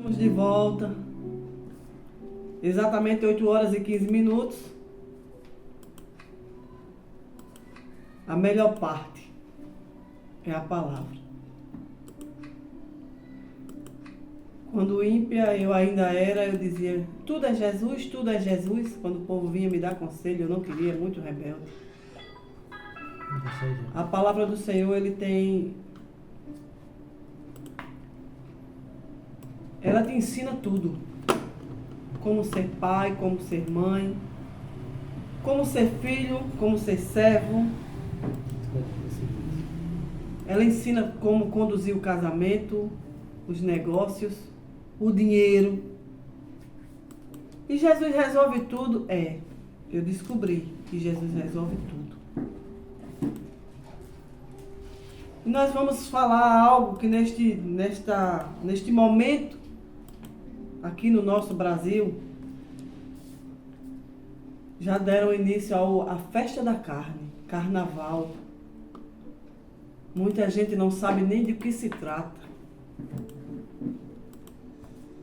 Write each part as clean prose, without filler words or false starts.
Estamos de volta, exatamente 8 horas e 15 minutos. A melhor parte é a palavra. Quando ímpia eu ainda era, eu dizia, tudo é Jesus, tudo é Jesus. Quando o povo vinha me dar conselho, eu não queria, muito rebelde. A palavra do Senhor, ela te ensina tudo. Como ser pai, como ser mãe, como ser filho, como ser servo. Ela ensina como conduzir o casamento, os negócios, o dinheiro. E Jesus resolve tudo? Eu descobri que Jesus resolve tudo. E nós vamos falar algo que neste momento, aqui no nosso Brasil, já deram início à festa da carne, carnaval. Muita gente não sabe nem de que se trata.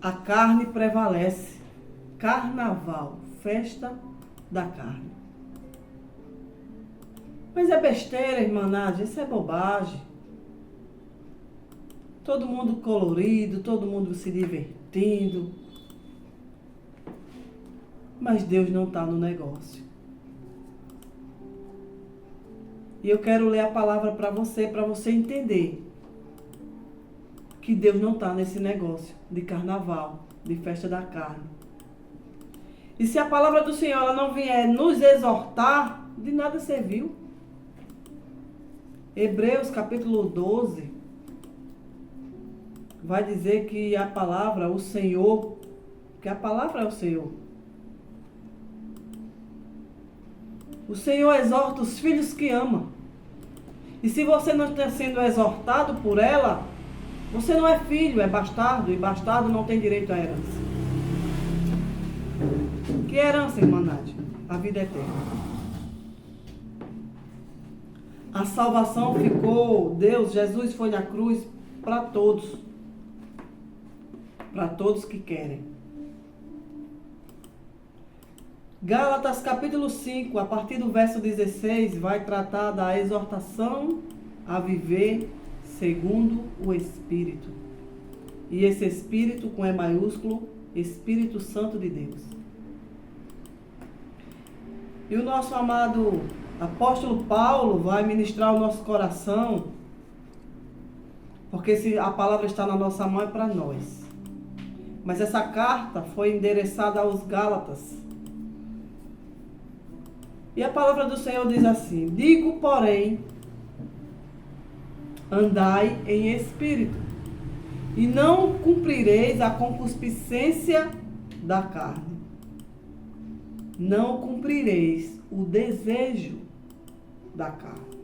A carne prevalece. Carnaval, festa da carne. Mas é besteira, irmãnagem, isso é bobagem. Todo mundo colorido, todo mundo se divertindo. Mas Deus não está no negócio. E eu quero ler a palavra para você entender que Deus não está nesse negócio de carnaval, de festa da carne. E se a palavra do Senhor ela não vier nos exortar, de nada serviu. Hebreus capítulo 12 vai dizer que a palavra, o Senhor, que a palavra é o Senhor. O Senhor exorta os filhos que ama. E se você não está sendo exortado por ela, você não é filho, é bastardo. E bastardo não tem direito à herança. Que herança, irmã Nádia? A vida eterna. A salvação ficou, Jesus foi na cruz para todos. Para todos que querem. Gálatas capítulo 5, a partir do verso 16, vai tratar da exortação a viver segundo o Espírito. E esse Espírito, com E maiúsculo, Espírito Santo de Deus. E o nosso amado apóstolo Paulo vai ministrar o nosso coração, porque se a palavra está na nossa mão é para nós. Mas essa carta foi endereçada aos Gálatas. E a palavra do Senhor diz assim: digo, porém, andai em espírito, e não cumprireis a concupiscência da carne. Não cumprireis o desejo da carne.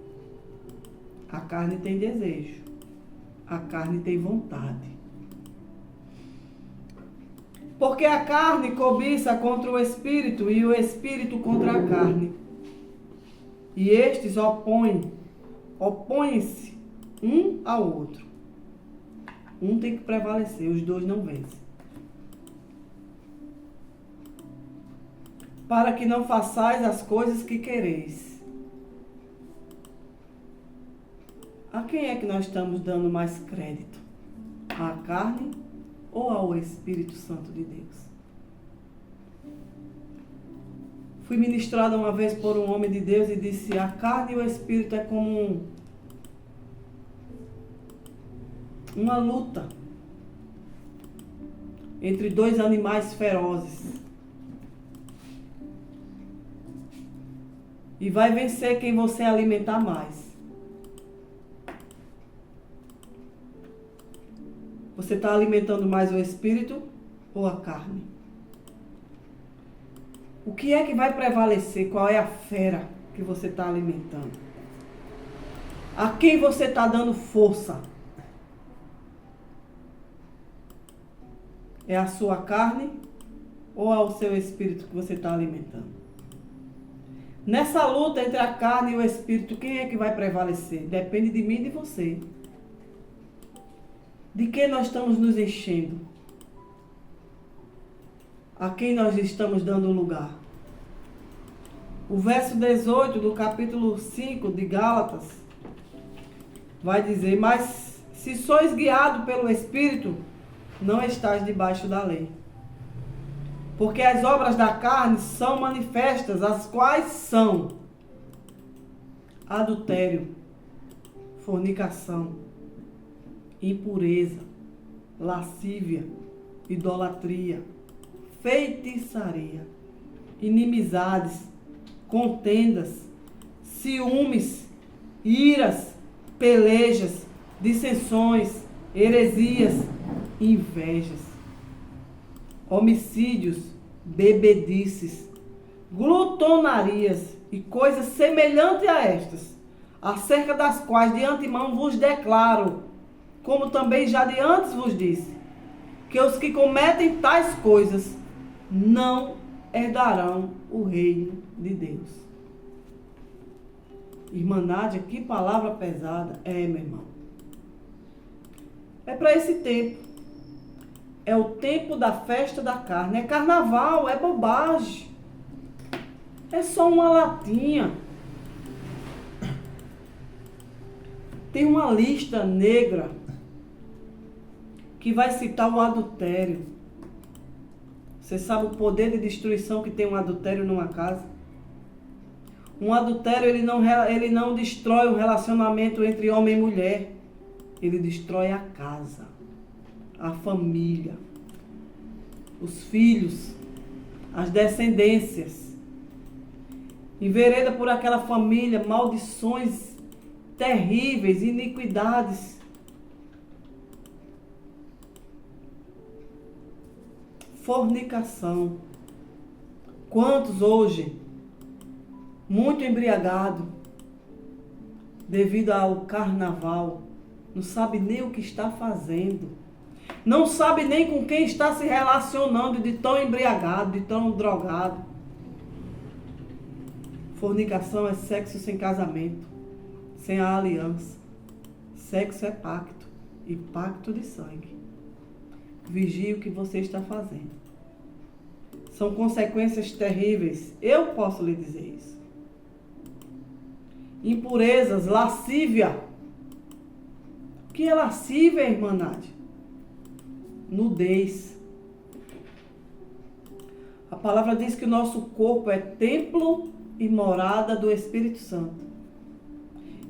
A carne tem desejo. A carne tem vontade. Porque a carne cobiça contra o espírito e o espírito contra a carne. E estes opõem-se um ao outro. Um tem que prevalecer, os dois não vencem. Para que não façais as coisas que quereis. A quem é que nós estamos dando mais crédito? À carne ou ao Espírito Santo de Deus? Fui ministrada uma vez por um homem de Deus e disse: a carne e o Espírito é como uma luta entre dois animais ferozes. E vai vencer quem você alimentar mais. Você está alimentando mais o Espírito ou a carne? O que é que vai prevalecer? Qual é a fera que você está alimentando? A quem você está dando força? É a sua carne ou ao seu espírito que você está alimentando? Nessa luta entre a carne e o espírito, quem é que vai prevalecer? Depende de mim e de você. De que nós estamos nos enchendo? a quem nós estamos dando lugar. O verso 18 do capítulo 5 de Gálatas vai dizer: mas se sois guiados pelo Espírito, não estáis debaixo da lei. Porque as obras da carne são manifestas, as quais são adultério, fornicação, impureza, lascívia, idolatria, feitiçaria, inimizades, contendas, ciúmes, iras, pelejas, dissensões, heresias, invejas, homicídios, bebedices, glutonarias e coisas semelhantes a estas, acerca das quais de antemão vos declaro, como também já de antes vos disse, que os que cometem tais coisas não herdarão o reino de Deus. Irmã Nádia, que palavra pesada. Meu irmão. É para esse tempo. É o tempo da festa da carne. É carnaval, é bobagem. É só uma latinha. Tem uma lista negra que vai citar o adultério. Você sabe o poder de destruição que tem um adultério numa casa? Um adultério, ele não destrói o relacionamento entre homem e mulher. Ele destrói a casa, a família, os filhos, as descendências. Envereda por aquela família maldições terríveis, iniquidades. Fornicação. Quantos hoje, muito embriagado, devido ao carnaval, não sabe nem o que está fazendo, não sabe nem com quem está se relacionando, de tão embriagado, de tão drogado. Fornicação é sexo sem casamento, sem a aliança. Sexo é pacto, e pacto de sangue. Vigie o que você está fazendo. São consequências terríveis. Eu posso lhe dizer isso. Impurezas, lascívia. O que é lascívia, irmã Nádia? Nudez. A palavra diz que o nosso corpo é templo e morada do Espírito Santo.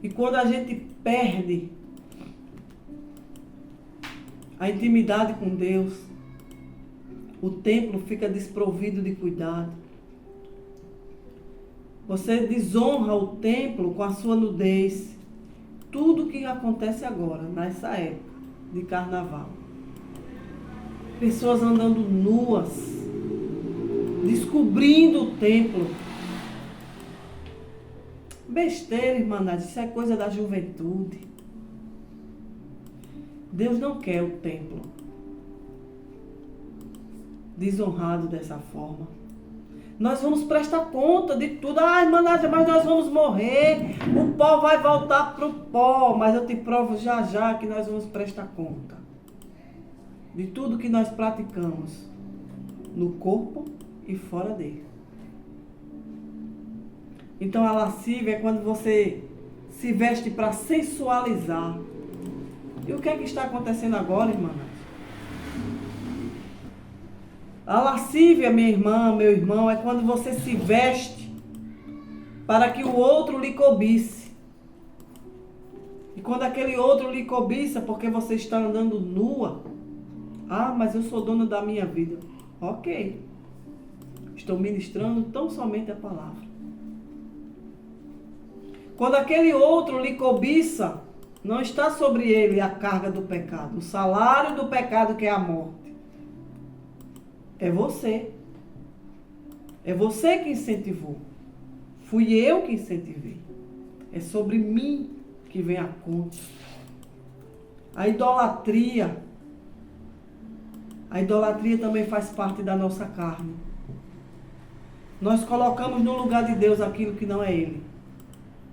E quando a gente perde a intimidade com Deus, o templo fica desprovido de cuidado. Você desonra o templo com a sua nudez. Tudo que acontece agora, nessa época de carnaval. Pessoas andando nuas, descobrindo o templo. Besteira, irmã Nádia, isso é coisa da juventude. Deus não quer o templo desonrado dessa forma. Nós vamos prestar conta de tudo. Irmã Nádia, mas nós vamos morrer. O pó vai voltar para o pó. Mas eu te provo já já que nós vamos prestar conta de tudo que nós praticamos no corpo e fora dele. Então a lascívia é quando você se veste para sensualizar. E o que é que está acontecendo agora, irmã? A lascívia, minha irmã, meu irmão, é quando você se veste para que o outro lhe cobice. E quando aquele outro lhe cobiça porque você está andando nua, mas eu sou dona da minha vida. Ok. Estou ministrando tão somente a palavra. Quando aquele outro lhe cobiça, não está sobre ele a carga do pecado, o salário do pecado que é a morte. É você. É você que incentivou. Fui eu que incentivei. É sobre mim que vem a conta. A idolatria. A idolatria também faz parte da nossa carne. Nós colocamos no lugar de Deus aquilo que não é Ele.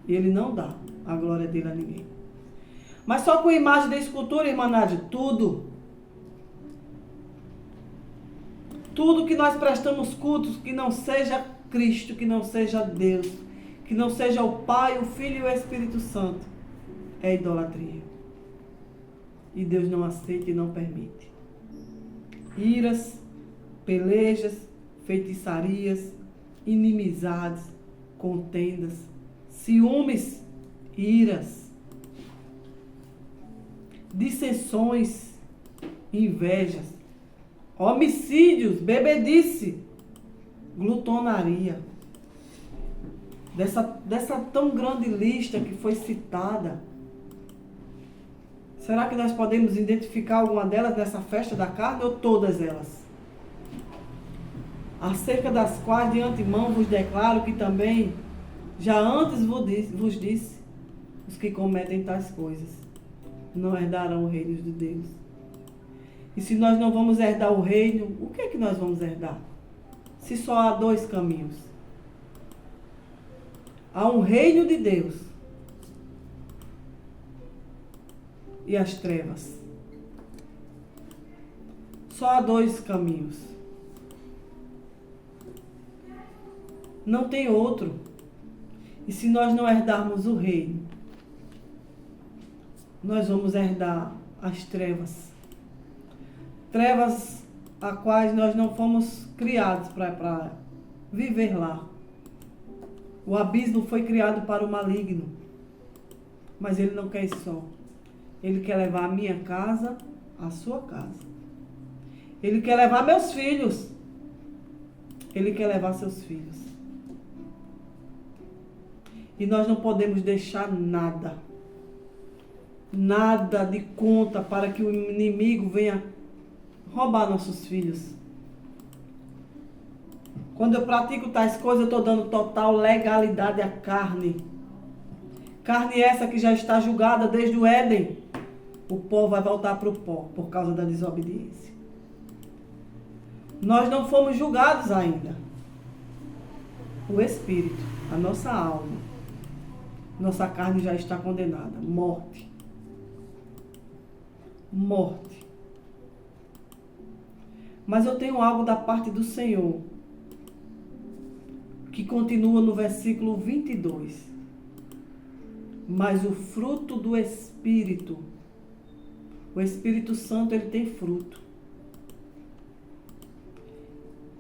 E Ele não dá a glória dele a ninguém. Mas só com imagem de escultura, irmã Nádia, tudo. Tudo que nós prestamos cultos que não seja Cristo, que não seja Deus, que não seja o Pai, o Filho e o Espírito Santo, é idolatria. E Deus não aceita e não permite. Iras, pelejas, feitiçarias, inimizades, contendas, ciúmes, iras, dissensões, invejas, homicídios, bebedice, glutonaria. Dessa tão grande lista que foi citada, será que nós podemos identificar alguma delas nessa festa da carne ou todas elas? Acerca das quais de antemão vos declaro que também já antes vos disse, os que cometem tais coisas não herdarão o reino de Deus. E se nós não vamos herdar o reino, o que é que nós vamos herdar? Se só há dois caminhos. Há um reino de Deus e as trevas. Só há dois caminhos. Não tem outro. E se nós não herdarmos o reino, nós vamos herdar as trevas. Trevas a quais nós não fomos criados para viver lá. O abismo foi criado para o maligno, mas ele não quer isso só. Ele quer levar a minha casa, a sua casa. Ele quer levar meus filhos. Ele quer levar seus filhos. E nós não podemos deixar nada de conta para que o inimigo venha roubar nossos filhos. Quando eu pratico tais coisas, eu estou dando total legalidade à carne. Carne essa que já está julgada desde o Éden. O pó vai voltar para o pó por causa da desobediência. Nós não fomos julgados ainda. O Espírito, a nossa alma, nossa carne já está condenada. Morte. Morte. Mas eu tenho algo da parte do Senhor, que continua no versículo 22. Mas o fruto do Espírito, o Espírito Santo, ele tem fruto.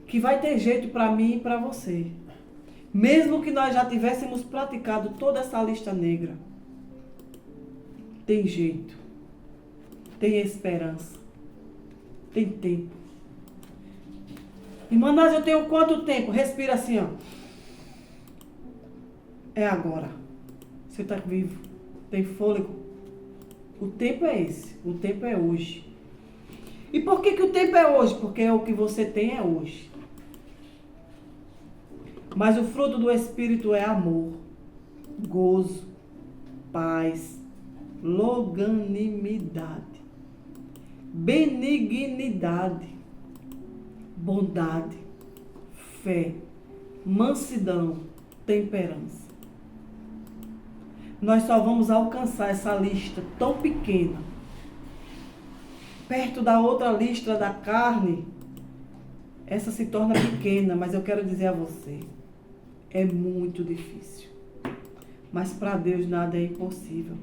Que vai ter jeito para mim e para você. Mesmo que nós já tivéssemos praticado toda essa lista negra. Tem jeito. Tem esperança. Tem tempo. Irmã Nádia, eu tenho quanto tempo? Respira assim, ó. É agora. Você está vivo. Tem fôlego. O tempo é esse. O tempo é hoje. E por que o tempo é hoje? Porque o que você tem é hoje. Mas o fruto do Espírito é amor, gozo, paz, longanimidade, benignidade, bondade, fé, mansidão, temperança. Nós só vamos alcançar essa lista tão pequena, perto da outra lista da carne. Essa se torna pequena, mas eu quero dizer a você, é muito difícil. Mas para Deus nada é impossível.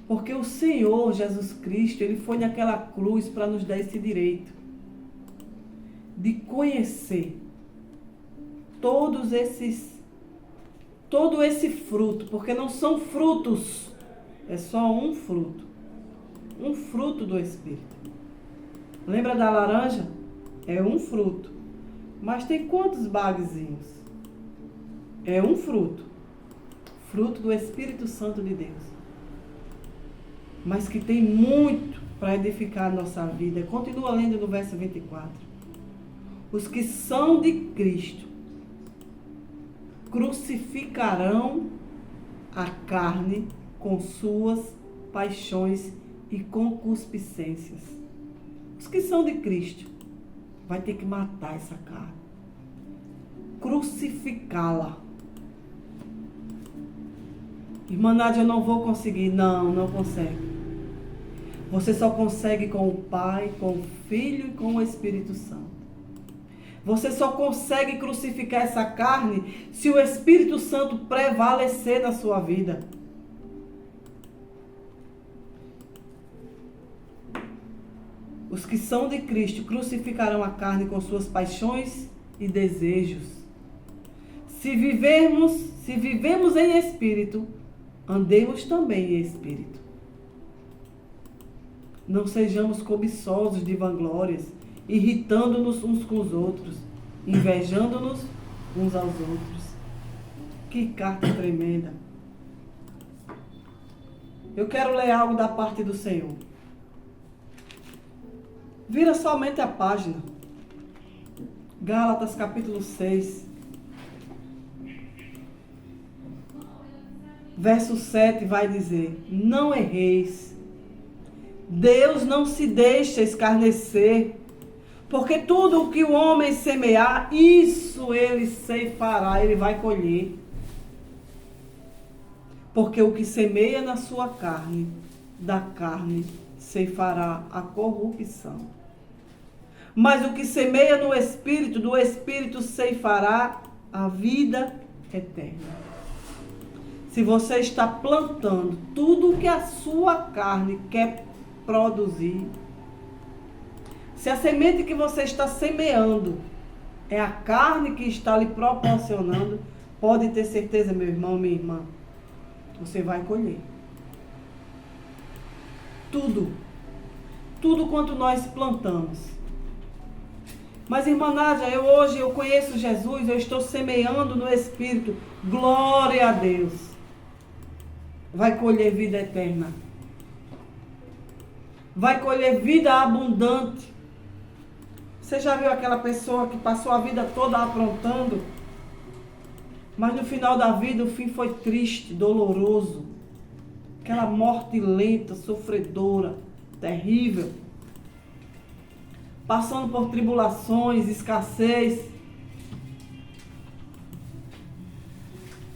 Porque o Senhor Jesus Cristo, Ele foi naquela cruz para nos dar esse direito de conhecer todo esse fruto, porque não são frutos, é só um fruto do Espírito. Lembra da laranja? É um fruto, mas tem quantos bagzinhos? É um fruto do Espírito Santo de Deus, mas que tem muito para edificar a nossa vida. Continua lendo no verso 24. Os que são de Cristo crucificarão a carne com suas paixões e concupiscências. Os que são de Cristo vai ter que matar essa carne, crucificá-la. Irmã Nádia, eu não vou conseguir. Não consegue. Você só consegue com o Pai, com o Filho e com o Espírito Santo. Você só consegue crucificar essa carne se o Espírito Santo prevalecer na sua vida. Os que são de Cristo crucificarão a carne com suas paixões e desejos. Se vivemos em espírito, andemos também em espírito. Não sejamos cobiçosos de vanglórias, irritando-nos uns com os outros, invejando-nos uns aos outros. Que carta tremenda. Eu quero ler algo da parte do Senhor. Vira somente a página. Gálatas capítulo 6. Verso 7 vai dizer: não erreis. Deus não se deixa escarnecer, porque tudo o que o homem semear, isso ele ceifará, ele vai colher. Porque o que semeia na sua carne, da carne ceifará a corrupção. Mas o que semeia no Espírito, do Espírito ceifará a vida eterna. Se você está plantando tudo o que a sua carne quer produzir, se a semente que você está semeando é a carne que está lhe proporcionando, pode ter certeza, meu irmão, minha irmã, você vai colher. Tudo quanto nós plantamos. Mas, irmã Nádia, hoje eu conheço Jesus, eu estou semeando no Espírito. Glória a Deus. Vai colher vida eterna. Vai colher vida abundante. Você já viu aquela pessoa que passou a vida toda aprontando? Mas no final da vida, o fim foi triste, doloroso. Aquela morte lenta, sofredora, terrível. Passando por tribulações, escassez.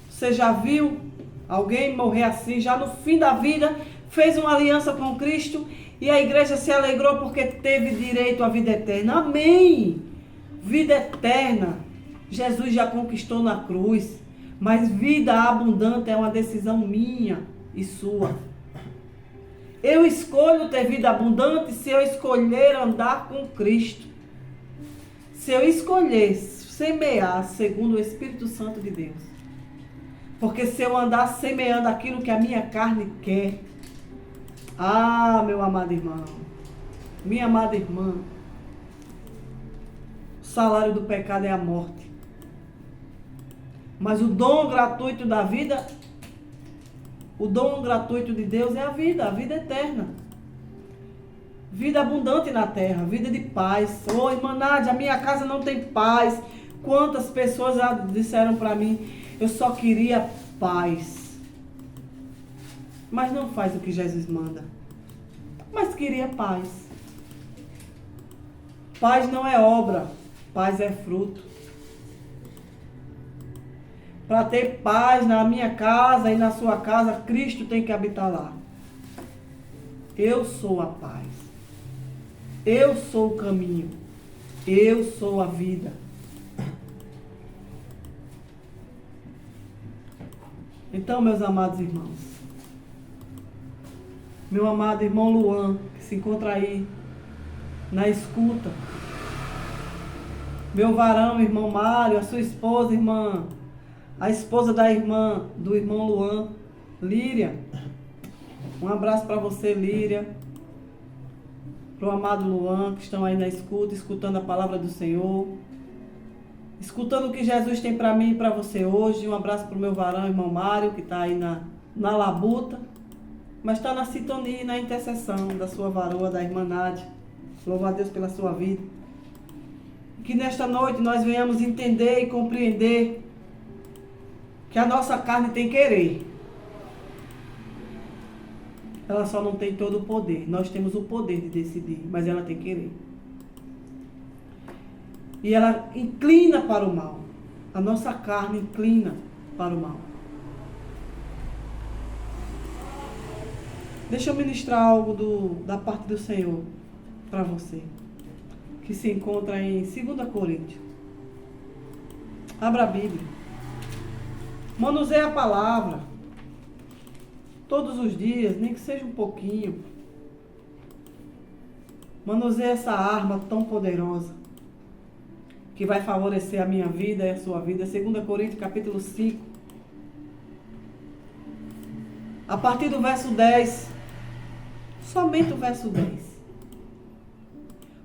Você já viu alguém morrer assim, já no fim da vida, fez uma aliança com Cristo e a igreja se alegrou porque teve direito à vida eterna? Amém! Vida eterna, Jesus já conquistou na cruz, mas vida abundante é uma decisão minha e sua. Eu escolho ter vida abundante se eu escolher andar com Cristo. Se eu escolher semear segundo o Espírito Santo de Deus. Porque se eu andar semeando aquilo que a minha carne quer, meu amado irmão, minha amada irmã, o salário do pecado é a morte. Mas o dom gratuito da vida, o dom gratuito de Deus é a vida eterna. Vida abundante na terra, vida de paz. Ô, irmã Nádia, a minha casa não tem paz. Quantas pessoas já disseram para mim, eu só queria paz. Mas não faz o que Jesus manda. Mas queria paz. Paz não é obra, paz é fruto. Para ter paz na minha casa e na sua casa, Cristo tem que habitar lá. Eu sou a paz. Eu sou o caminho. Eu sou a vida. Então, meus amados irmãos, meu amado irmão Luan, que se encontra aí na escuta, meu varão, irmão Mário, a sua esposa, irmã, a esposa da irmã, do irmão Luan, Líria. Um abraço para você, Líria. Para o amado Luan, que estão aí na escuta, escutando a palavra do Senhor. Escutando o que Jesus tem para mim e para você hoje. Um abraço para o meu varão, irmão Mário, que está aí na labuta. Mas está na sintonia e na intercessão da sua varoa, da irmã Nádia. Louva a Deus pela sua vida. Que nesta noite nós venhamos entender e compreender que a nossa carne tem querer. Ela só não tem todo o poder. Nós temos o poder de decidir, mas ela tem querer. E ela inclina para o mal. A nossa carne inclina para o mal. Deixa eu ministrar algo da parte do Senhor para você. Que se encontra em 2 Coríntios. Abra a Bíblia. Manuseie a palavra. Todos os dias, nem que seja um pouquinho. Manuseie essa arma tão poderosa que vai favorecer a minha vida e a sua vida. 2 Coríntios capítulo 5. A partir do verso 10. Somente o verso 10.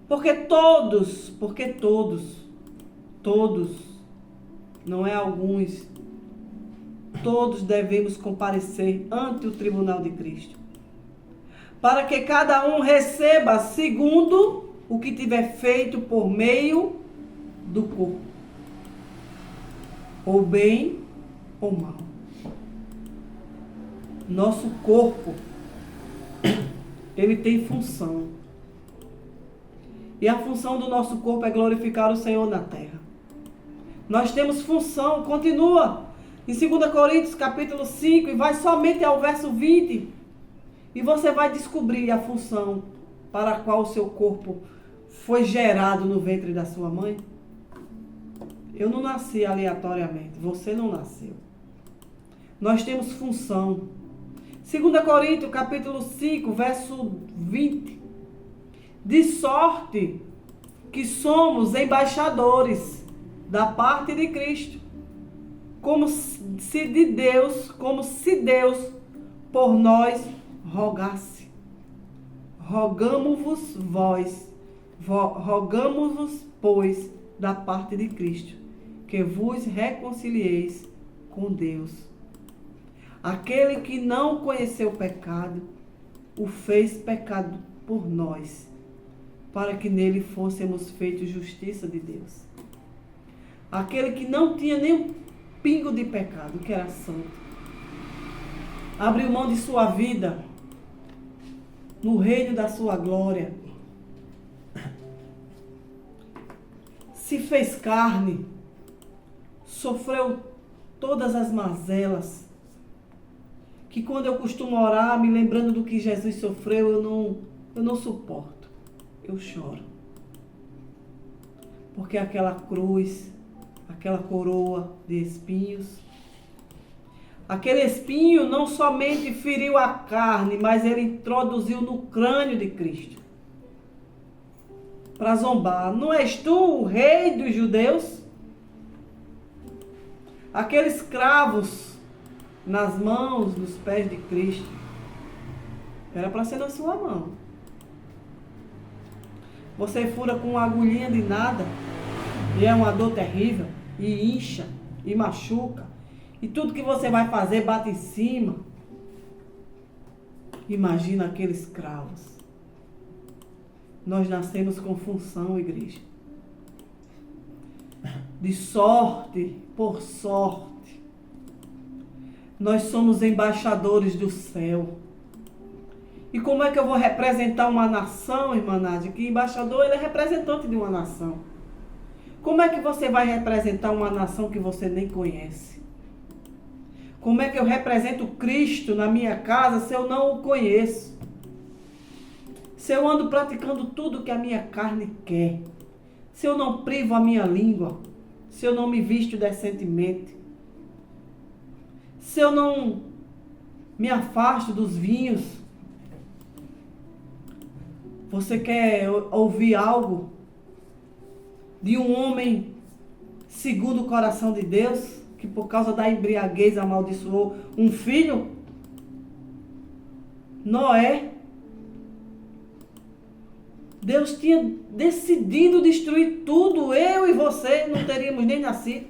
Porque todos, não é alguns, todos devemos comparecer ante o tribunal de Cristo, para que cada um receba segundo o que tiver feito por meio do corpo, ou bem ou mal. Nosso corpo, ele tem função. E a função do nosso corpo é glorificar o Senhor na terra. Nós temos função, continua em 2 Coríntios capítulo 5 e vai somente ao verso 20. E você vai descobrir a função para a qual o seu corpo foi gerado no ventre da sua mãe. Eu não nasci aleatoriamente, você não nasceu. Nós temos função. 2 Coríntios capítulo 5, verso 20. De sorte que somos embaixadores da parte de Cristo, como se Deus por nós rogasse. Rogamo-vos, pois, da parte de Cristo, que vos reconcilieis com Deus. Aquele que não conheceu o pecado, o fez pecado por nós, para que nele fôssemos feitos justiça de Deus. Aquele que não tinha nem um pingo de pecado, que era santo, abriu mão de sua vida no reino da sua glória, se fez carne, sofreu todas as mazelas, que quando eu costumo orar, me lembrando do que Jesus sofreu, eu não suporto. Eu choro. Porque aquela cruz, aquela coroa de espinhos, aquele espinho não somente feriu a carne, mas ele introduziu no crânio de Cristo. Para zombar. Não és tu o rei dos judeus? Aqueles cravos nas mãos, nos pés de Cristo, era para ser na sua mão. Você fura com uma agulhinha de nada, e é uma dor terrível, e incha, e machuca, e tudo que você vai fazer bate em cima. Imagina aqueles cravos. Nós nascemos com função, igreja. De sorte por sorte. Nós somos embaixadores do céu. E como é que eu vou representar uma nação, irmã Nádia? Que embaixador, ele é representante de uma nação. Como é que você vai representar uma nação que você nem conhece? Como é que eu represento Cristo na minha casa se eu não o conheço? Se eu ando praticando tudo que a minha carne quer? Se eu não privo a minha língua? Se eu não me visto decentemente? Se eu não me afasto dos vinhos? Você quer ouvir algo de um homem segundo o coração de Deus, que por causa da embriaguez amaldiçoou um filho? Noé. Deus tinha decidido destruir tudo, eu e você não teríamos nem nascido.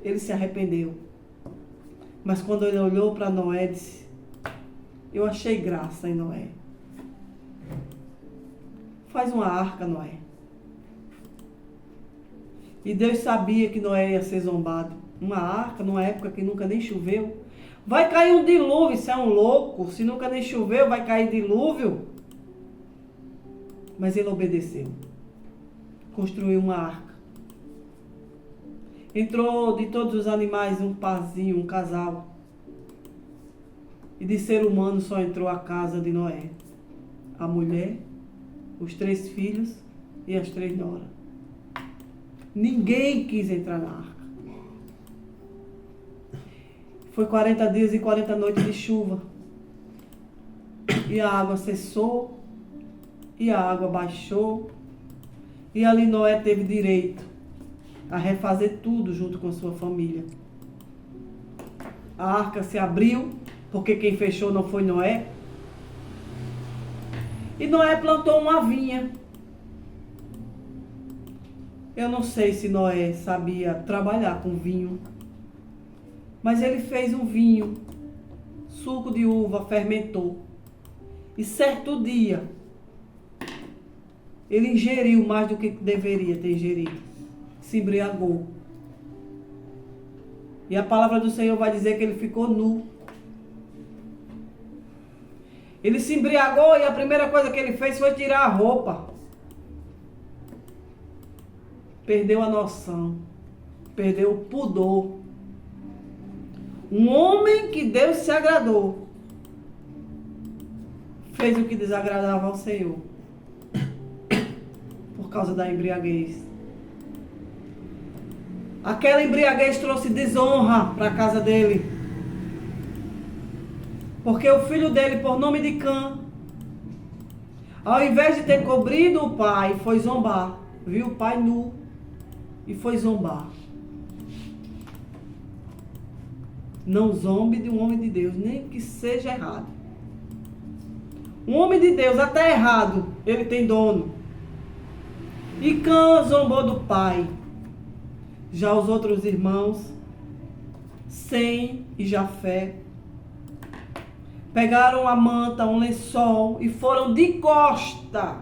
Ele se arrependeu. Mas quando ele olhou para Noé, disse: eu achei graça em Noé. Faz uma arca, Noé. E Deus sabia que Noé ia ser zombado. Uma arca, numa época que nunca nem choveu. Vai cair um dilúvio, isso é um louco. Se nunca nem choveu, vai cair dilúvio. Mas ele obedeceu. Construiu uma arca. Entrou de todos os animais um parzinho, um casal. E de ser humano só entrou a casa de Noé. A mulher, os 3 filhos e as 3 noras. Ninguém quis entrar na arca. Foi 40 dias e 40 noites de chuva. E a água cessou. E a água baixou. E ali Noé teve direito a refazer tudo junto com sua família. A arca se abriu, porque quem fechou não foi Noé. E Noé plantou uma vinha. Eu não sei se Noé sabia trabalhar com vinho, mas ele fez um vinho, suco de uva, fermentou. E certo dia, ele ingeriu mais do que deveria ter ingerido. Se embriagou. E a palavra do Senhor vai dizer que ele ficou nu. Ele se embriagou e a primeira coisa que ele fez foi tirar a roupa. Perdeu a noção. Perdeu o pudor. Um homem que Deus se agradou fez o que desagradava ao Senhor. Por causa da embriaguez. Aquela embriaguez trouxe desonra para a casa dele. Porque o filho dele, por nome de Cã, ao invés de ter cobrido o pai, foi zombar. Viu o pai nu e foi zombar. Não zombe de um homem de Deus, nem que seja errado. Um homem de Deus, até errado, ele tem dono. E Cã zombou do pai. Já os outros irmãos, Sem e Jafé, pegaram a manta, um lençol e foram de costa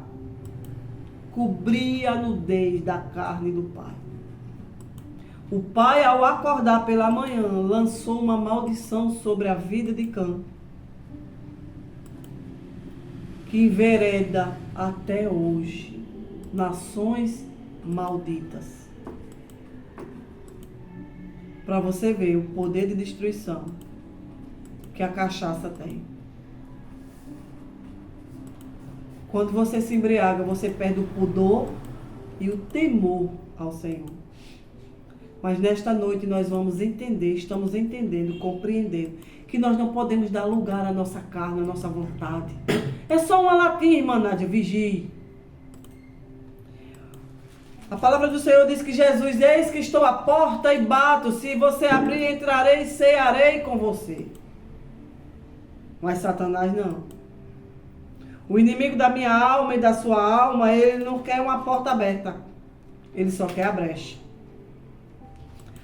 cobrir a nudez da carne do pai. O pai, ao acordar pela manhã, lançou uma maldição sobre a vida de Cã, que envereda até hoje nações malditas. Para você ver o poder de destruição que a cachaça tem. Quando você se embriaga, você perde o pudor e o temor ao Senhor. Mas nesta noite nós vamos entender, estamos entendendo, compreendendo, que nós não podemos dar lugar à nossa carne, à nossa vontade. É só uma latinha, irmã Nádia, vigie. A palavra do Senhor diz que Jesus, eis que estou à porta e bato, se você abrir, entrarei e cearei com você. Mas Satanás não. O inimigo da minha alma e da sua alma, ele não quer uma porta aberta. Ele só quer a brecha.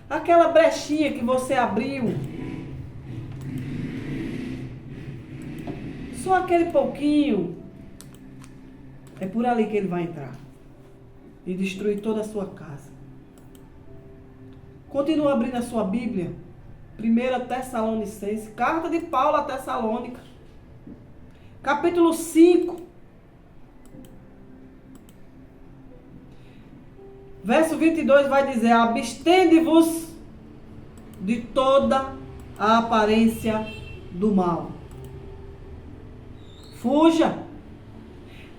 Aquela brechinha que você abriu, só aquele pouquinho, é por ali que ele vai entrar e destruir toda a sua casa. Continua abrindo a sua Bíblia. 1 Tessalonicenses, carta de Paulo a Tessalônica, capítulo 5, verso 22 vai dizer: abstende-vos de toda a aparência do mal. Fuja.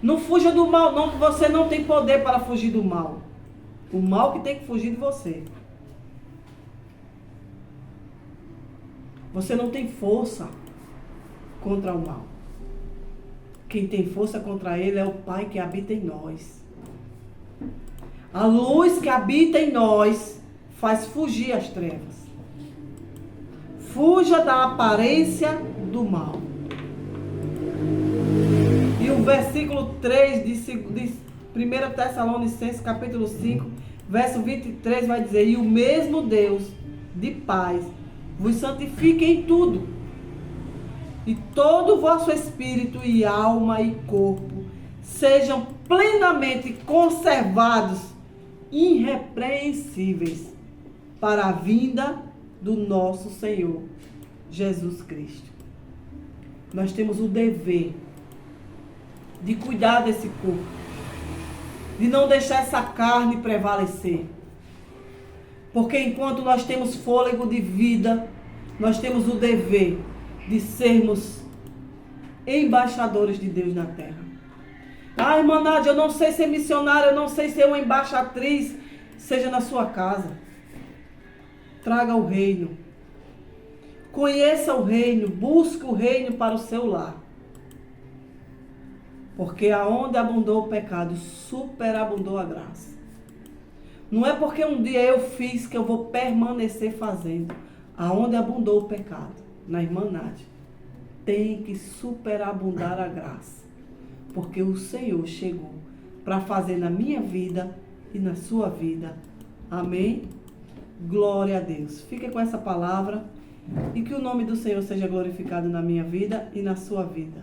Não fuja do mal, não, que você não tem poder para fugir do mal. O mal que tem que fugir de você. Você não tem força contra o mal. Quem tem força contra ele é o Pai que habita em nós. A luz que habita em nós faz fugir as trevas. Fuja da aparência do mal. E o versículo 3 de 1 Tessalonicenses, capítulo 5, verso 23 vai dizer: e o mesmo Deus de paz vos santifique em tudo, e todo o vosso espírito e alma e corpo sejam plenamente conservados, irrepreensíveis, para a vinda do nosso Senhor Jesus Cristo. Nós temos o dever de cuidar desse corpo, de não deixar essa carne prevalecer. Porque enquanto nós temos fôlego de vida, nós temos o dever de sermos embaixadores de Deus na terra. Ah, irmã Nádia, eu não sei ser missionária, eu não sei ser uma embaixatriz. Seja na sua casa. Traga o reino. Conheça o reino, busque o reino para o seu lar. Porque aonde abundou o pecado, superabundou a graça. Não é porque um dia eu fiz que eu vou permanecer fazendo. Aonde abundou o pecado, na irmã Nádia, tem que superabundar a graça. Porque o Senhor chegou para fazer na minha vida e na sua vida. Amém? Glória a Deus. Fique com essa palavra e que o nome do Senhor seja glorificado na minha vida e na sua vida.